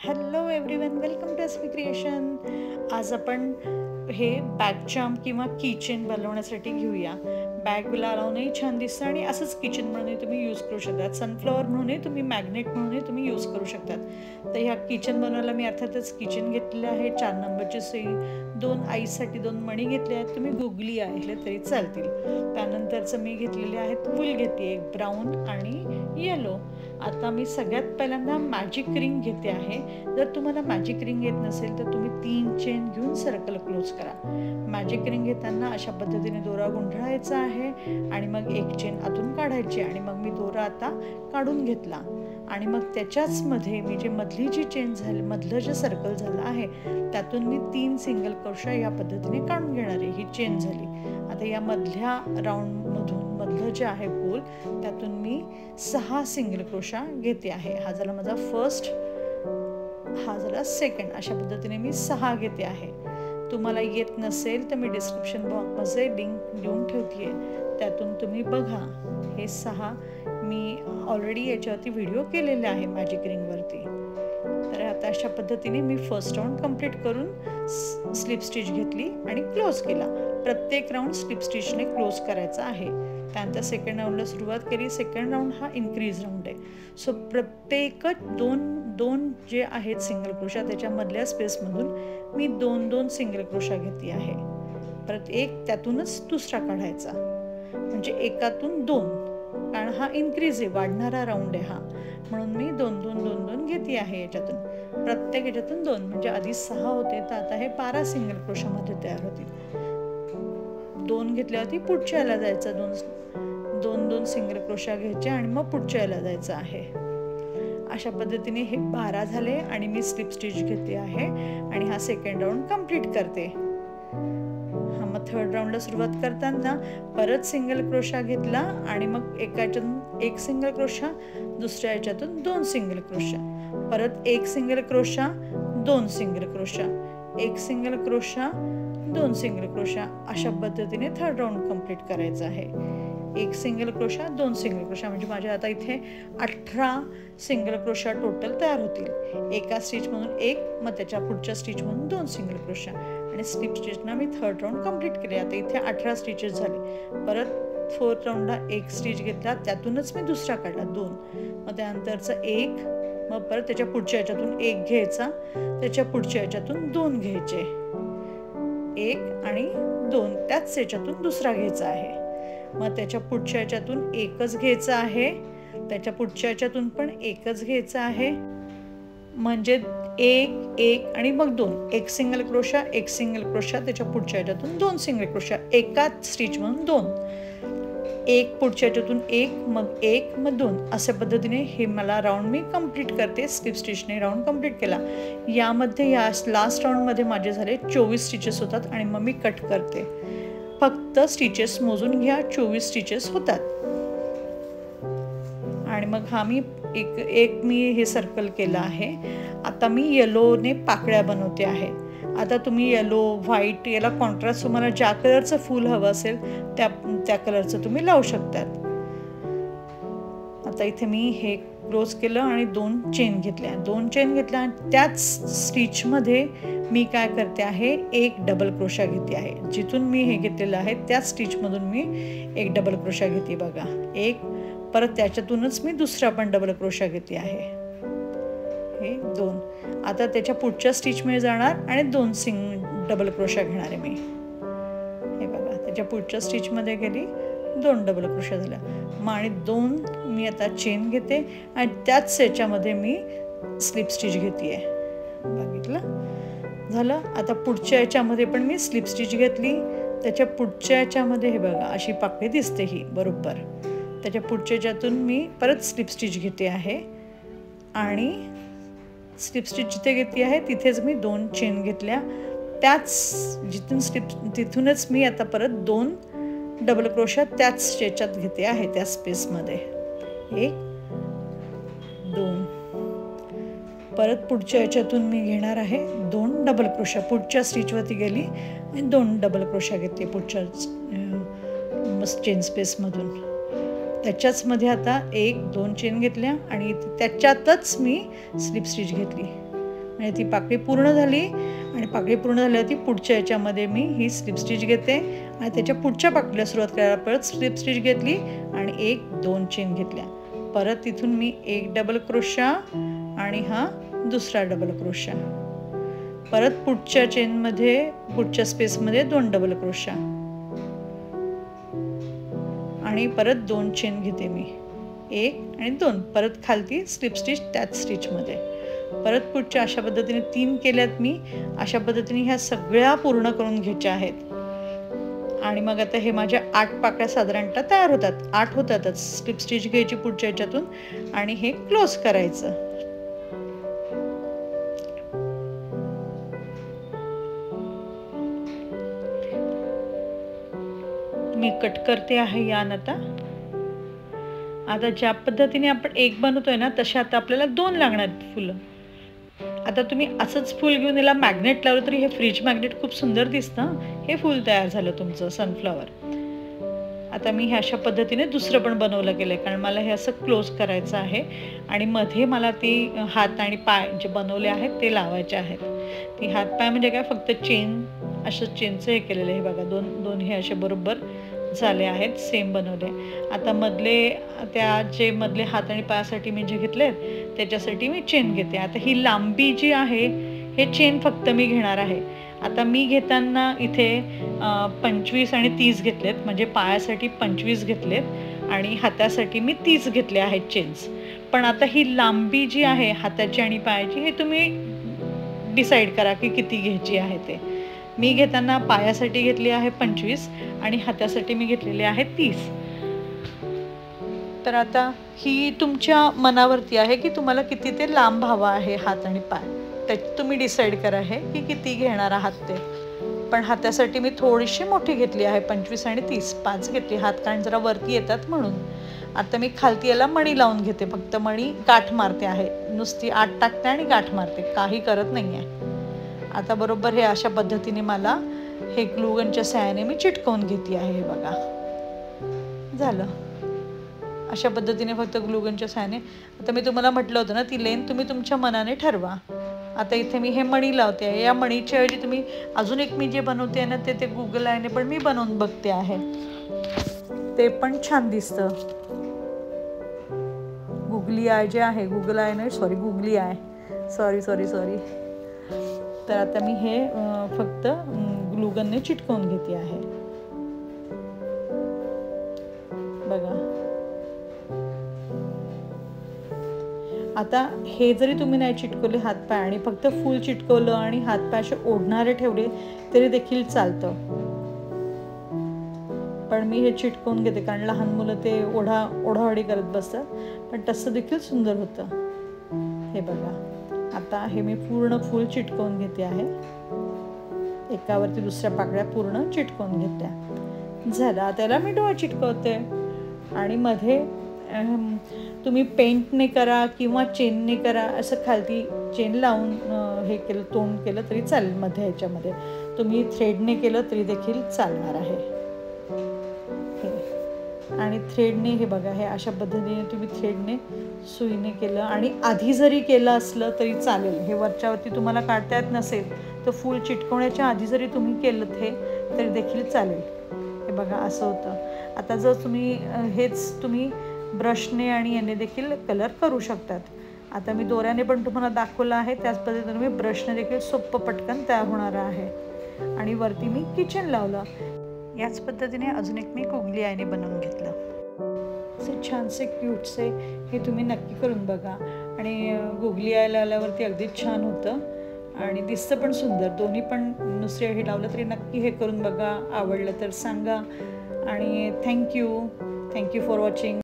Hello everyone, welcome to SP creation. आज आपण हे बॅग चार्म किंवा किचन बनवण्यासाठी घेऊया. बॅगला लावूनही छान दिसतं आणि असंच किचन म्हणूनही तुम्ही यूज करू शकतात. सनफ्लॉवर म्हणूनही तुम्ही, मॅग्नेट म्हणूनही तुम्ही यूज करू शकतात. तर ह्या किचन बनवायला मी अर्थातच किचन घेतलेलं आहे. 4 नंबरची सुई, 2 आईसाठी 2 मणी घेतले आहेत. तुम्ही गुगली आणले तरी चालतील. त्यानंतरचं मी घेतलेले आहेत वूल घेते, एक ब्राऊन आणि येलो. आता मी सगळ्यात पहिल्यांदा मॅजिक रिंग घेते आहे. जर तुम्हाला मॅजिक रिंग येत नसेल तर तुम्ही 3 चेन घेऊन सर्कल क्लोज करा. मॅजिक रिंग घेताना अशा पद्धतीने दोरा गुंडाळायचा आहे आणि मग एक चेन आतून काढायची आणि मग मी दोरा आता काढून घेतला आणि मग त्याच्याच मध्ये मी जे मधली जी चेन झाली, मधलं जे सर्कल झालं आहे त्यातून मी 3 सिंगल क्रोशा या पद्धतीने काढून घेणार आहे. ही चेन झाली. आता या मधल्या राऊंडमधून मधलं जे आहे पोल त्यातून मी 6 सिंगल क्रोशा घेते आहे. हा झाला माझा फर्स्ट, हा झाला सेकंड. अशा पद्धतीने मी 6 घेते आहे. तुम्हाला येत नसेल तर मी डिस्क्रिप्शन बॉक्समध्ये लिंक देऊन ठेवते, त्यातून तुम्ही बघा. हे 6 मी ऑलरेडी याच्यावरती व्हिडिओ केलेले आहे मॅजिक रिंगवरती. तर आता अशा पद्धतीने मी फर्स्ट राऊंड कंप्लीट करून स्लिप स्टिच घेतली आणि क्लोज केला. प्रत्येक राऊंड स्लिप स्टिचने क्लोज करायचा आहे. त्यानंतर सेकंड राऊंडला सुरुवात केली. सेकंड राऊंड हा इन्क्रीज राऊंड आहे. सो प्रत्येक दोन जे आहेत सिंगल क्रोशा त्याच्यामधल्या स्पेसमधून मी 2 सिंगल क्रोशा घेते आहे. परत एक त्यातूनच दुसरा काढायचा, म्हणजे एकातून 2, कारण हा इन्क्रीज आहे, वाढणारा राऊंड आहे हा, म्हणून मी 2 घेते आहे. याच्यातून प्रत्येक याच्यातून 2, म्हणजे आधी 6 होते तर आता हे 12 सिंगल क्रोशामध्ये तयार होतील. 2 घेतल्यावरती पुढच्या याला जायचं, 2 सिंगल क्रोशा घ्यायचे आणि मग पुढच्या याला जायचं आहे. अशा पद्धतीने हे 12 झाले आणि मी स्लिप स्टिच घेते आहे आणि हा सेकंड राऊंड कंप्लीट करते. हा मग थर्ड राऊंडला सुरुवात करताना परत सिंगल क्रोशा घेतला आणि मग एका याच्यातून 1 सिंगल क्रोशा, दुसऱ्या याच्यातून 2 सिंगल क्रोशा, परत 1 single crochet, 2 single crochet, 1 single crochet, 2 single crochet. अशा पद्धतीने थर्ड राऊंड कंप्लीट करायचं आहे. 1 सिंगल क्रोशा, 2 सिंगल क्रोशा, म्हणजे माझ्या आता इथे 18 सिंगल क्रोशा टोटल तयार होतील. एका स्टिचमधून 1, मग त्याच्या पुढच्या स्टिचमधून 2 सिंगल क्रोशा आणि स्लिप स्टिचना मी थर्ड राऊंड कंप्लीट केले. आता इथे 18 स्टिचेस झाले. परत फोर्थ राऊंडला 1 स्टिच घेतला, त्यातूनच मी दुसरा काढला 2, मग त्यानंतरचं 1, मग परत त्याच्या पुढच्या याच्यातून 1 घ्यायचा, त्याच्या पुढच्या याच्यातून 2 घ्यायचे, 1 आणि 2, त्याच याच्यातून दुसरा घ्यायचा आहे. मग त्याच्या पुढच्या याच्यातून 1च घ्यायचा आहे, त्याच्या पुढच्या याच्यातून पण 1च घ्यायचा आहे, म्हणजे 1 आणि मग 2, 1 सिंगल क्रोशा, 1 सिंगल क्रोशा, त्याच्या पुढच्या याच्यातून 2 सिंगल क्रोशा, एकाच स्टिच म्हणून 2, 1 पुढच्या याच्यातून 1, मग 1, मग 2. अशा पद्धतीने हे मला राऊंड मी कंप्लीट करते. स्लिप स्टिचने राऊंड कंप्लीट केला. यामध्ये या लास्ट राऊंडमध्ये माझे झाले 24 स्टिचेस होतात आणि मग मी कट करते. फक्त स्टिचेस मोजून घ्या, 24 स्टिचेस होतात. आणि मग हा मी एक मी हे सर्कल केलं आहे. आता मी येलोने पाकळ्या बनवते आहे. आता तुम्ही येलो, व्हाईट, याला कॉन्ट्रास्ट तुम्हाला ज्या कलरचं फूल हवं असेल त्या कलरचं तुम्ही लावू शकतात. आता इथे मी हे क्लोज केलं आणि 2 चेन घेतल्या. 2 चेन घेतल्या आणि त्याच स्टिचमध्ये मी काय करते आहे, 1 डबल क्रोशा घेते आहे. जिथून मी हे घेतलेलं आहे त्याच स्टिचमधून मी 1 डबल क्रोशा घेते. बघा, 1, परत त्याच्यातूनच मी दुसरा पण डबल क्रोशा घेते आहे. हे 2. आता त्याच्या पुढच्या स्टिचमध्ये जाणार आणि 2 डबल क्रोशा घेणार आहे मी. हे बघा, त्याच्या पुढच्या स्टिचमध्ये गेली, 2 डबल क्रोशा झाल्या. मग आणि 2 मी आता चेन घेते आणि त्याच याच्यामध्ये मी स्लिप स्टिच घेते आहे. बघितलं, झालं. आता पुढच्या याच्यामध्ये पण मी स्लिप स्टिच घेतली. त्याच्या पुढच्या याच्यामध्ये हे बघा अशी पाकळी दिसते ही बरोबर. त्याच्या पुढच्या याच्यातून मी परत स्लिप स्टिच घेते आहे आणि स्लिप स्टिच जिथे घेतली आहे तिथेच मी 2 चेन घेतल्या. तिथूनच मी आता परत 2 डबल क्रोशा त्याच याच्यात घेते आहे, त्या स्पेसमध्ये. 1, 2, परत पुढच्या याच्यातून मी घेणार आहे 2 डबल क्रोशा. पुढच्या स्टिचवरती गेली आणि 2 डबल क्रोशा घेतली पुढच्या चेन स्पेसमधून. त्याच्याच मध्ये आता 1, 2 चेन घेतल्या आणि त्याच्यातच मी स्लिप स्टिच घेतली. आणि ती पाकळी पूर्ण झाली आणि पाकळी पूर्ण झाल्यावरती पुढच्या याच्यामध्ये मी ही स्लिप स्टिच घेते आणि त्याच्या पुढच्या पाकळीला सुरुवात करायला परत स्लिप स्टिच घेतली आणि 1-2 चेन घेतल्या. परत तिथून मी 1 डबल क्रोशा आणि हा दुसरा डबल क्रोशा. परत पुढच्या चेनमध्ये पुढच्या स्पेसमध्ये 2 डबल क्रोशा आणि परत 2 चेन घेते मी, 1 आणि 2. परत खालती स्लिप स्टिच त्याच स्टिचमध्ये. परत पुढच्या अशा पद्धतीने 3 केल्यात मी. अशा पद्धतीने ह्या सगळ्या पूर्ण करून घ्यायच्या आहेत आणि मग आता हे माझ्या 8 पाकळ्या साधारणतः तयार होतात. 8 होतातच. स्लिप स्टिच घ्यायची पुढच्या ह्याच्यातून आणि हे क्लोज करायचं. मी कट करते आहे यान. आता ज्या पद्धतीने आपण 1 बनवतोय ना तसे आता आपल्याला 2 लागणार फुलं. आता तुम्ही असंच फूल घेऊन याला मॅग्नेट लावलं तरी हे फ्रीज मॅग्नेट खूप सुंदर दिसतं. हे फूल तयार झालं तुमचं सनफ्लॉवर. आता मी हे अशा पद्धतीने दुसरं पण बनवलं गेलं कारण मला हे असं क्लोज करायचं आहे आणि मध्ये मला ती हात आणि पाय जे बनवले आहेत ते लावायचे आहेत. ती हात पाय म्हणजे काय फक्त चेन, असं चेनचं हे केलेलं आहे बघा. दोन हे असे बरोबर झाले आहेत, सेम बनवले. आता मधले हात आणि पायासाठी मी जे घेतलेत त्याच्यासाठी मी चेन घेते. आता ही लांबी जी आहे हे चेन फक्त मी घेणार आहे. आता मी घेताना इथे 25 आणि 30 घेतलेत, म्हणजे पायासाठी 25 घेतलेत आणि हातासाठी मी 30 घेतले आहेत चेन्स. पण आता ही लांबी जी आहे हाताची आणि पायाची हे तुम्ही डिसाईड करा की किती घ्यायची आहे ते. मी घेताना पायासाठी घेतली आहे 25 आणि हातासाठी मी घेतलेले आहे 30. तर आता ही तुमच्या मनावरती आहे की तुम्हाला किती ते लांब हवा आहे हात आणि पाय. ते तुम्ही डिसाईड करा आहे की किती घेणार आहात ते. पण हातासाठी मी थोडीशी मोठी घेतली आहे 25 आणि 30. 5 घेतली हात कारण जरा वरती येतात म्हणून. आता मी खालती याला मणी लावून घेते. फक्त मणी गाठ मारते आहे, नुसती आत टाकते आणि गाठ मारते, काही करत नाही आहे. आता बरोबर हे अशा पद्धतीने मला हे ग्लूगनच्या सहाय्याने मी चिटकवून घेते आहे. हे बघा झालं. अशा पद्धतीने फक्त ग्लूगनच्या सहाय्याने. आता मी तुम्हाला म्हटलं होतं ना ती लेंथ तुम्ही तुमच्या मनाने ठरवा. आता इथे मी हे मणी लावते आहे. या मणीच्या ऐवजी तुम्ही अजून एक मी जे बनवते आहे ना ते गुगल आयने पण मी बनवून बघते आहे, ते पण छान दिसतं. गुगली आय जे आहे, गुगल आय नाही सॉरी गुगली आय, सॉरी. तर आता मी हे फक्त ग्लूगनने चिटकवून घेते आहे. बघा आता हे जरी तुम्ही नाही चिटकवले हातपाय आणि फक्त फूल चिटकवलं आणि हातपाय असे ओढणारे ठेवले तरी देखील चालतं. पण मी हे चिटकवून घेते कारण लहान मुलं ते ओढाओढी करत बसतात, पण तसं देखील सुंदर होतं. हे बघा आता हे मी पूर्ण फूल चिटकवून घेते आहे. एकावरती दुसऱ्या पाकळ्या पूर्ण चिटकवून घेतल्या. झालं. आता याला मी डोळा चिटकवते आणि मध्ये तुम्ही पेंटने करा किंवा चेनने करा, असं खालती चेन लावून हे केलं तोंड केलं तरी चालेल. मध्ये ह्याच्यामध्ये तुम्ही थ्रेडने केलं तरी देखील चालणार आहे. आणि थ्रेडने हे बघा हे अशा पद्धतीने तुम्ही थ्रेडने सुईने केलं आणि आधी जरी केलं असलं तरी चालेल. हे वरच्यावरती तुम्हाला काढता येत नसेल तर फूल चिटकवण्याच्या आधी जरी तुम्ही केलं हे तरी देखील चालेल. हे बघा असं होतं. आता जर तुम्ही हेच तुम्ही ब्रशने आणि याने देखील कलर करू शकतात. आता मी दोऱ्याने पण तुम्हाला दाखवलं आहे, त्याच पद्धतीने मी ब्रशने देखील सोप्पं पटकन तयार होणार आहे. आणि वरती मी किचन लावलं. याच पद्धतीने अजून एक मी गुगली आयने बनवून घेतलं. असे छानसे क्यूटसे हे तुम्ही नक्की करून बघा. आणि गुगली आय लावल्यावरती अगदीच छान होतं आणि दिसतं पण सुंदर. दोन्ही पण नुसते हे लावलं तरी नक्की हे करून बघा. आवडलं तर सांगा आणि थँक्यू फॉर वॉचिंग.